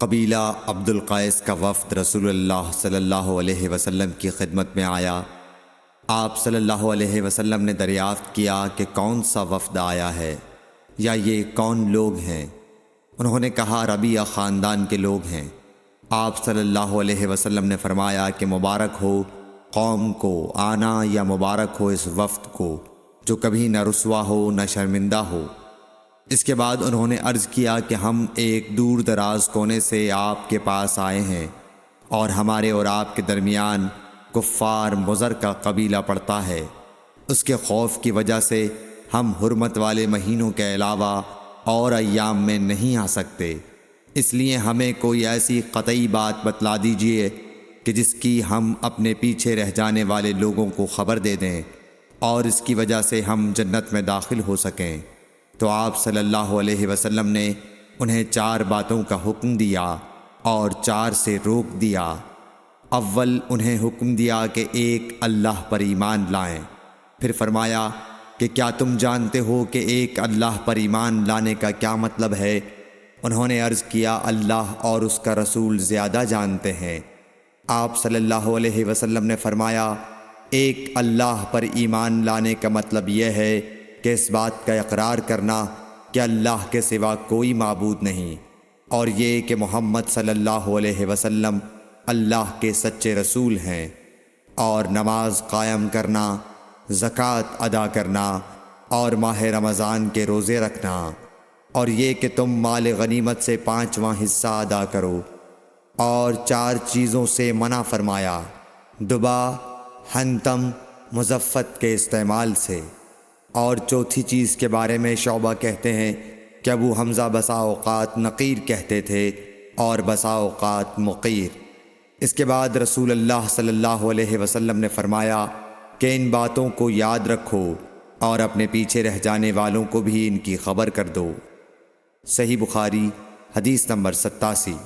قبیلہ عبد القیس کا وفد رسول اللہ صلی اللہ علیہ وسلم کی خدمت میں آیا۔ آپ صلی اللہ علیہ وسلم نے دریافت کیا کہ کون سا وفد آیا ہے یا یہ کون لوگ ہیں؟ انہوں نے کہا ربیعہ خاندان کے لوگ ہیں۔ آپ صلی اللہ علیہ وسلم نے فرمایا کہ مبارک ہو قوم کو آنا یا مبارک ہو اس وفد کو جو کبھی نہ رسوا ہو نہ شرمندہ ہو۔ اس کے بعد انہوں نے عرض کیا کہ ہم ایک دور دراز کونے سے آپ کے پاس آئے ہیں اور ہمارے اور آپ کے درمیان کفار مضر کا قبیلہ پڑتا ہے۔ اس کے خوف کی وجہ سے ہم حرمت والے مہینوں کے علاوہ اور ایام میں نہیں آ سکتے، اس لیے ہمیں کوئی ایسی قطعی بات بتلا دیجئے کہ جس کی ہم اپنے پیچھے رہ جانے والے لوگوں کو خبر دے دیں اور اس کی وجہ سے ہم جنت میں داخل ہو سکیں۔ تو آپ صلی اللہ علیہ وسلم نے انہیں 4 باتوں کا حکم دیا اور 4 سے روک دیا۔ اول انہیں حکم دیا کہ ایک اللہ پر ایمان لائیں، پھر فرمایا کہ کیا تم جانتے ہو کہ ایک اللہ پر ایمان لانے کا کیا مطلب ہے؟ انہوں نے عرض کیا اللہ اور اس کا رسول زیادہ جانتے ہیں۔ آپ صلی اللہ علیہ وسلم نے فرمایا ایک اللہ پر ایمان لانے کا مطلب یہ ہے کہ اس بات کا اقرار کرنا کہ اللہ کے سوا کوئی معبود نہیں، اور یہ کہ محمد صلی اللہ علیہ وسلم اللہ کے سچے رسول ہیں، اور نماز قائم کرنا، زکوٰۃ ادا کرنا اور ماہ رمضان کے روزے رکھنا، اور یہ کہ تم مال غنیمت سے 5واں حصہ ادا کرو، اور 4 چیزوں سے منع فرمایا، دبا، حنتم، مزفت کے استعمال سے۔ اور چوتھی چیز کے بارے میں شعبہ کہتے ہیں کہ ابو حمزہ بسا اوقات نقیر کہتے تھے اور بسا اوقات مقیر۔ اس کے بعد رسول اللہ صلی اللہ علیہ وسلم نے فرمایا کہ ان باتوں کو یاد رکھو اور اپنے پیچھے رہ جانے والوں کو بھی ان کی خبر کر دو۔ صحیح بخاری حدیث نمبر 87۔